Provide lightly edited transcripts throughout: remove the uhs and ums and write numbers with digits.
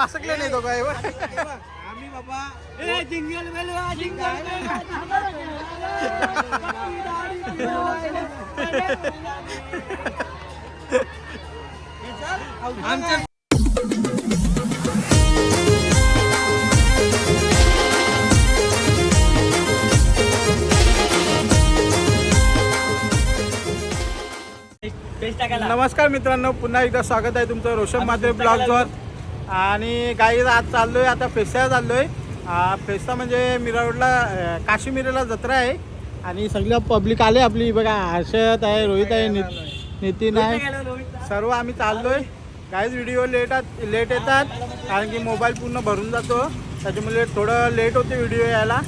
पासकले नाही तो काय आम्ही बाबा जिंगल बेलवा आमच्या नमस्कार मित्रांनो, पुन्हा एकदा स्वागत आहे तुमचं रोशन मात्रे ब्लॉगवर. आणि काही आज चाललोय, आता फेस्ता चाललोय. फेस्ता म्हणजे मीरा रोडला काशी मिरेला जत्रा आहे आणि सगळं पब्लिक आले आपली. बघा, हर्षद आहे, रोहित आहे, नितीन आहे, सर्व आम्ही चाललोय. काहीच व्हिडिओ लेट येतात कारण की मोबाईल पूर्ण भरून जातो, त्याच्यामुळे थोडं लेट होते व्हिडिओ यायला.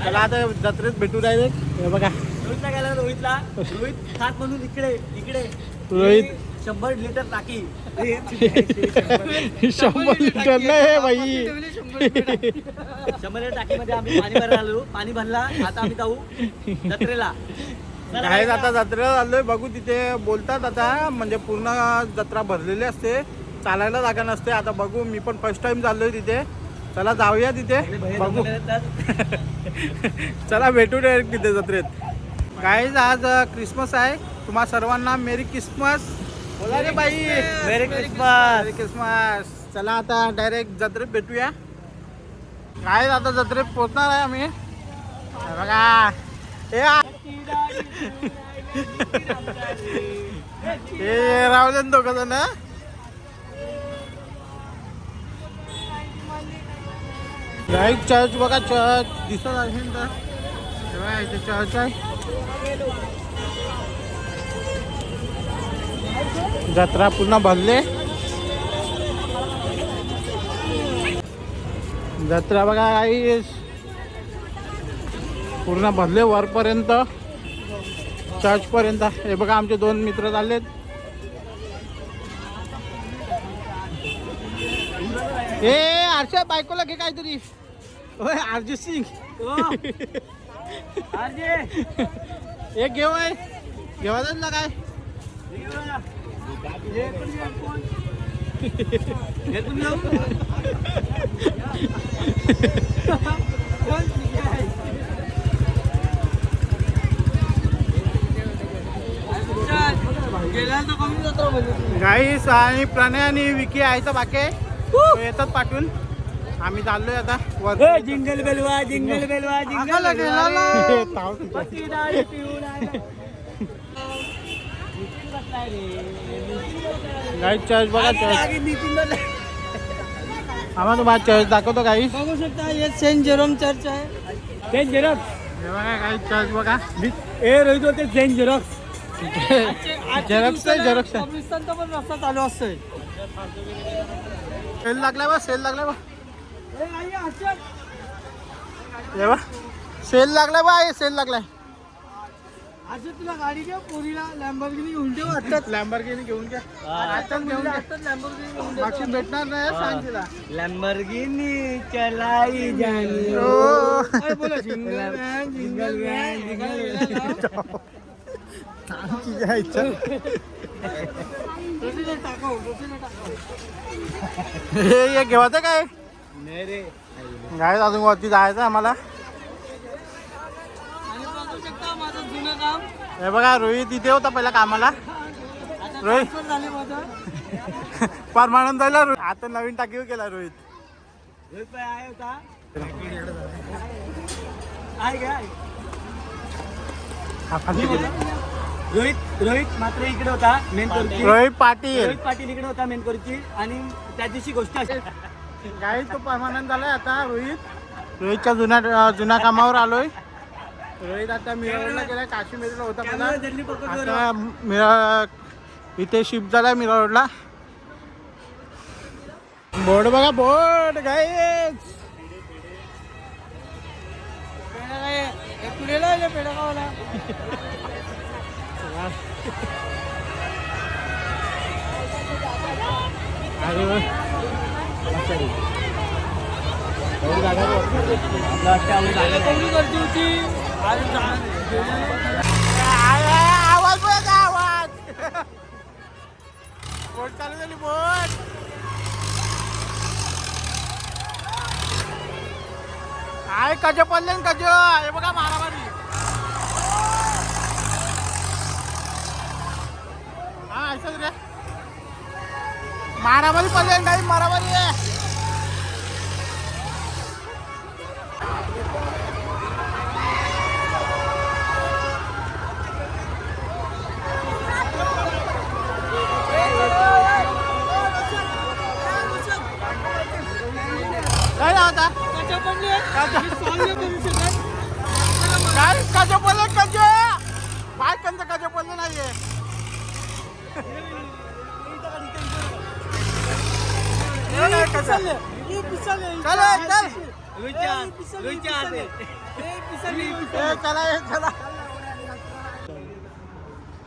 त्याला आता जत्रेत भेटू डायरेक्ट. हे बघा, रोहित खात म्हणून इकडे रोहित 100 लिटर टाकी 100 लिटर नाही बाई, 100 लिटर टाकीमध्ये आम्ही पाणी भरायला आलो. पाणी भरला, आता आम्ही जाऊ जत्रेला. नाही, आता जत्रेला चाललोय. बघू, तिथे बोलतात आता म्हणजे पूर्ण जत्रा भरलेली असते, चालायला जागा नसते. आता बघू, मी पण फर्स्ट टाइम चाललोय तिथे. चला जाऊया तिथे, बघू. चला भेटू डायरेक्ट तिथे जत्रेत. गाईज, आज क्रिसमस आहे. तुम्हा सर्वांना मेरी क्रिसमस. बोला रे बाई, मेरी क्रिसमस. मेरी क्रिसमस. चला आता डायरेक्ट जत्रेत भेटूया. गाईज, आता जत्रेत पोहोचणार आहे आम्ही. बघा, हे रावले दोघं जण. गाईज, चर्च बघा, चर्च दिसत असेल तर. इथे चर्च आहे. जत्रा पूर्ण भरले. जत्रा बघा गाईस, पूर्ण भरले वरपर्यंत, चर्च पर्यंत. हे बघा, आमचे 2 मित्र चाललेत. ए आरशा, बायकोला घे काहीतरी. होय, अरिजित सिंग. एक घेऊ आहे, घेवायचं ना काय. गाईस, आणि प्रणय आणि विकी यायचं बाकी आहे. येतात पाठवून. आम्ही चाललोय आता वर. जिंगल बेलवा जिंगल बेलवा जिंगल गाईस, चर्च बघा, चर्च. आम्हाला तुम्हाला चर्च दाखवतो गाईस. बघू शकता, हे सेंट जेरोम चर्च आहे. Saint Xerox. हे बघा गाईस, चर्च बघा. ए रोहित होते सेंट जेरोक्स. जेरॉक्स आहे, जेरॉक्स आहे. कब्रिस्तानचा पण रस्ता चालू असतोय. सेल लागलाय बा, सेल लागलाय बा. हे बा, सेल लागलाय बा, हे सेल लागलाय. असं तुला गाडी घ्या, पोरीला लॅम्बोर्गिनी घेऊन ठेव. आत्ताच लॅम्बोर्गिनी घेऊन घ्या. आत्ताच घेऊन घ्या. आत्ताच लॅम्बोर्गिनी घेऊन ठेव. मागची भेटणार नाही, सांग तिला. लॅम्बोर्गिनी चलाई जानी. ओ. काय बोला, jingle ban jingle ban jingle ban. तुझ्या इच्छा. हे घेवायचं काय नाही रे. गाय, अजून वरती जायचं आम्हाला. माझं जुनं काम. हे बघा, रोहित इथे होता पहिला कामाला. रोहित झाले माझं. परमानंद झाला. आता नवीन टाकीव केला रोहित. रोहित आहे होता. आहे का? रोहित मात्र इकडे होता मेन करूची. रोहित पाटील इकडे होता मेन करूची. आणि त्या दिवशी गोष्ट असेल, गाई तो परमानंद झालाय आता. रोहितच्या जुन्या कामावर आलोय. रोहित आता मिरवडला गेलाय, काशी मिरवडला होता पुन्हा. आता इथे शिफ्ट झालाय मिरा रोडला. बोर्ड बघा, बोर्ड गाईस. आवाज बघा, आवाज. बोट चालू झाली, बोट. काय कज पडले कज हे बघा मारामारी हा असंच रे मारामारी पडले काही मारामारी आहे काय होता काय कज पडले कज काय कंच कज पडले नाहीये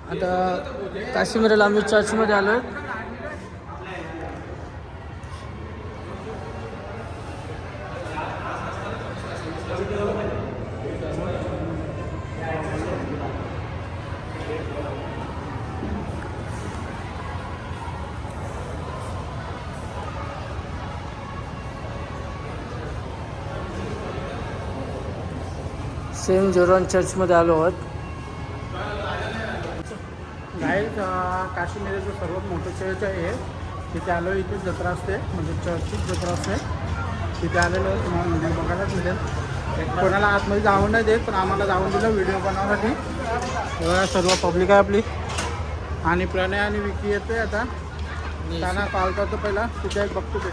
आता काश्मीरला आम्ही चर्चमध्ये आलो. सेंट जॉर्ज चर्चमध्ये आलो आहोत. गाईज काश्मीरचं सर्वात मोठं चर्च आहे तिथे आलो. इथे जत्रा असते म्हणजे चर्चचीच जत्रा असते. तिथे आलेलो तुम्हाला व्हिडिओ बघायलाच मिळेल. कोणाला आतमध्ये जाऊन नाही देत पण आम्हाला जाऊन दिलं व्हिडिओ बनवण्यासाठी. तेव्हा सर्व पब्लिक आहे आपली आणि प्रणय आणि विकी येते. आता त्यांना कॉल करतो पहिला तिथे एक बघतो ते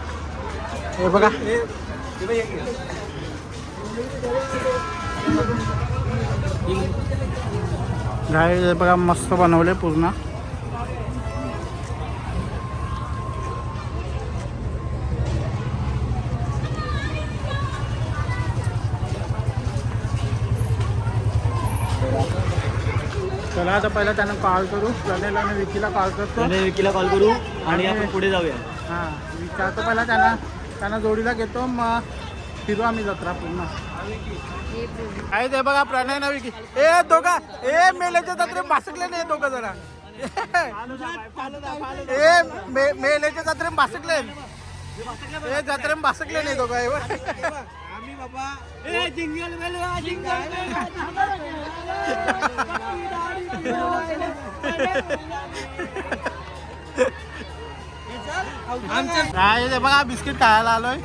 हे बघा गाय बघा मस्त बनवले पूर्ण. चला आता पहिला त्यांना कॉल करू. प्रणयला आणि विकीला कॉल करतो. विकीला कॉल करू आणि आपण पुढे जाऊया. हां विचारतो पहिला त्यांना जोडीला घेतो मग फिरू आम्ही जत्रा पूर्ण. आहे ते बघा प्रणय ना विकी ए दोघा ए मेल्याच्या जत्रे भासकले नाही दोघं जरा ए मेल्याच्या जत्रे भासकले ए जत्रे भासकले नाही दोघं आम्ही बाबा ए जिंगल बेल जिंगल काय ते बघा बिस्किट खायला आलोय.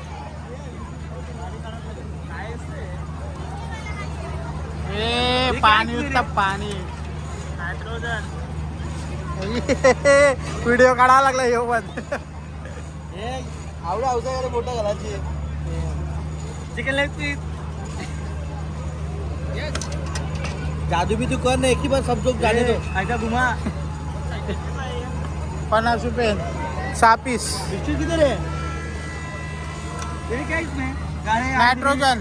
ए पाणी होतं पाणी नायट्रोजन व्हिडिओ काढावा लागला हे पण आवडा आवसा मोठा घालायची चिकन लेग पीस जादू भी तू कर ना एक ही बार सब लोग जाने दो ऐसा घुमा 50 रुपये 6 पीस. बिस्किट किधर है ये क्या इसमें गाने नायट्रोजन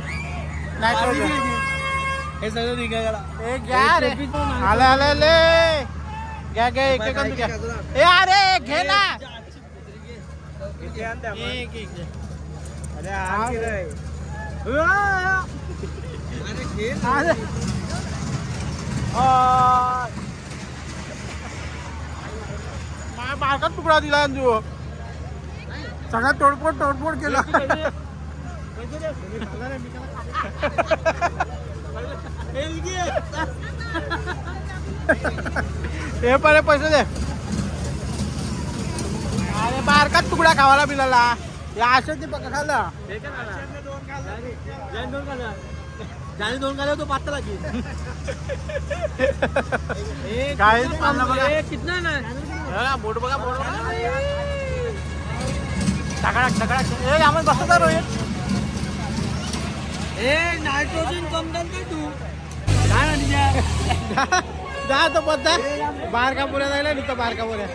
हे सगळं निघाला ए घ्या रे आले आले घ्या घ्या एक एक घ्या ए अरे घे ना बारका तुकडा दिला तू सगळा तोडफोड केला. हे पहिले पैसे दे. अरे बारका तुकडा खावाला बिलाला या असेच ते पक्का खाल्ला जाने दोन खाला तो पात्र लागी काय कितना ना बोट बघा बोट टकाडक ए आम्हाला बसत रोहित ए नायट्रोजन कम कर तू काय जा तो पत्ता बारका पुऱ्या जायला तिथं बारका पुऱ्या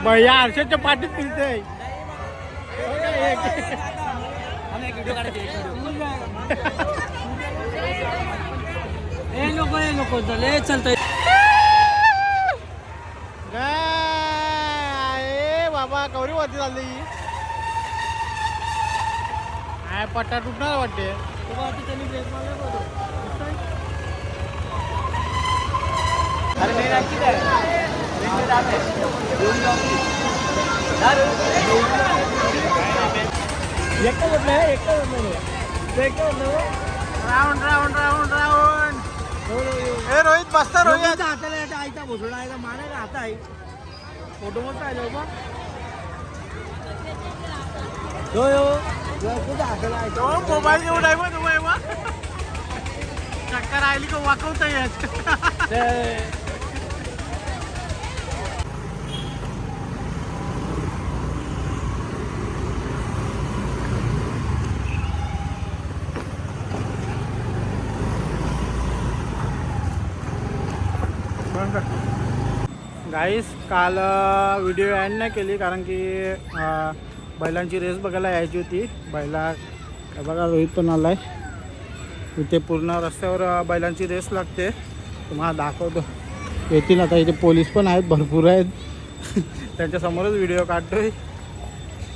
भैया हर्षदच्या पाठीत फिरते. नको चले चलतंय बाबा कवरी वरती चालली काय पट्टा तुटणार वाटते. अरे मेरा किधर है एकटं म्हटलं राऊंड राऊंड राऊंड राऊंड. ए रोहित बसता रोहित. हाताला आईचा भोसडा आहे मानायला हात आहे फोटो मस्त आहे बा कुठं हाताला आहे तो मोबाईल घेऊन आहे मग तुम्ही चक्कर आली का वाकवता येत. गाईस काल व्हिडिओ एंड नाही केली कारण की बैलांची रेस बघायला यायची होती. बैला हे बघा रोहित पण आला आहे. इथे पूर्ण रस्त्यावर बैलांची रेस लागते. तुम्हाला दाखवतो. येतील आता. इथे पोलीस पण आहेत, भरपूर आहेत. त्यांच्यासमोरच व्हिडिओ काढतोय.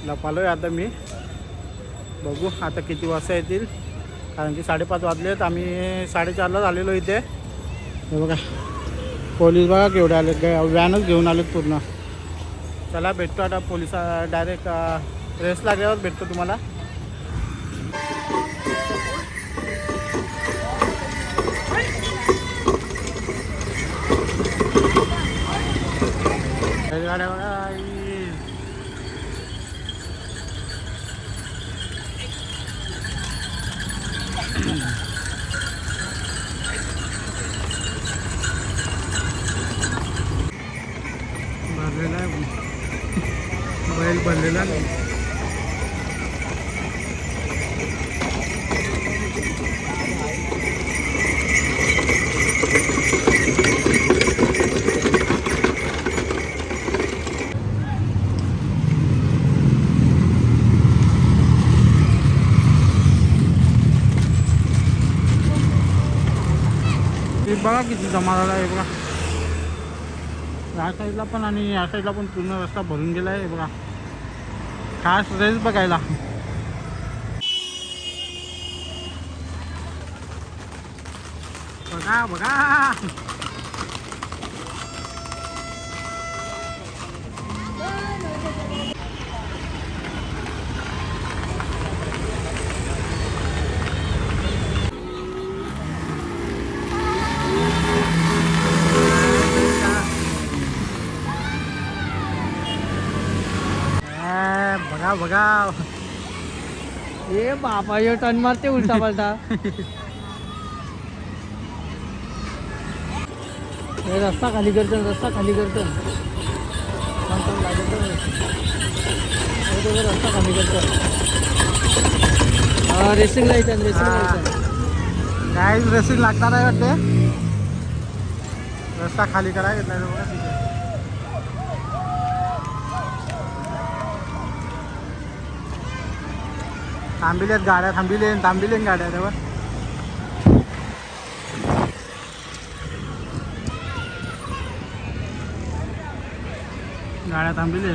लपालो आहे आता मी. बघू आता किती वाजता येतील कारण की 5:30 वाजलेत. आम्ही 4:30ला झालेलो इथे. हे बघा पोलीस बघा केवढे आले. व्हॅनच घेऊन आलेत पूर्ण. चला भेटतो आता पोलिस डायरेक्ट रेस लागल्यावर भेटतो तुम्हाला. गाड्या बघा. भरलेला आहे बैल भरलेला नाही. बघा किती जमा झाला आहे बघा. या साईडला पण आणि या साईडला पण पूर्ण रस्ता भरून गेला आहे बघा. खास रेस बघायला. बघा बघा बघा बघा. ए बापा यो टन मारते उलटा पालटा. रस्ता खाली करतो रस्ता खाली करतो रस्ता खाली करतो. रेसिंग लायसन रेसिंग लायसन काय रेसिंग लागणार आहे वाटते. रस्ता खाली करा घेतला बघा. तिथे थांबिलेत गाड्या. थांबिले गाड्या तेव्हा. गाड्या थांबिले.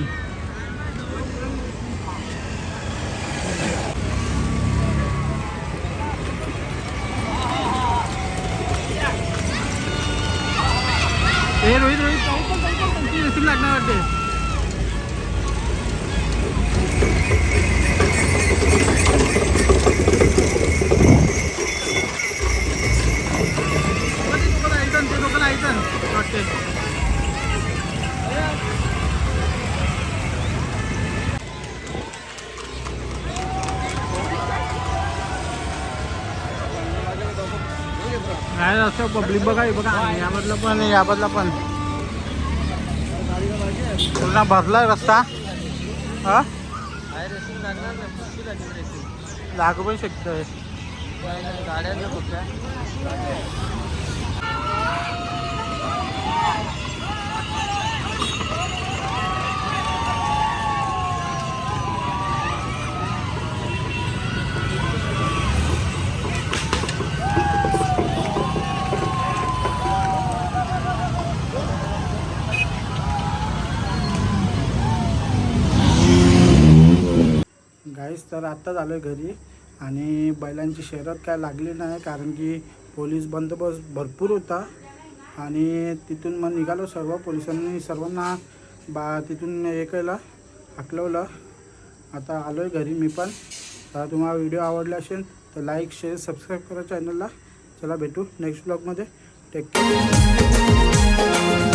ए रोहित रेसिंग लागणार वाटते. नाही असं पब्लिक बघा. बघा यामधला पण पूर्ण भरला रस्ता. हा लागू पण शकतोय. गाड्यांना कुठल्या गाईस तर आत्ता झालं घरी आणि बैलांची शर्यत काय लागली नाही कारण की पोलीस बंदोबस्त भरपूर होता. आणि तिथून मग निघालो. सर्व पोलिसांनी सर्वांना तिथून हे केलं, हाकलवलं. आता आलो आहे घरी मी पण. तुम्हाला व्हिडिओ आवडला असेल तर लाईक शेअर सबस्क्राईब करा चॅनलला. चला भेटू नेक्स्ट ब्लॉगमध्ये. Take care.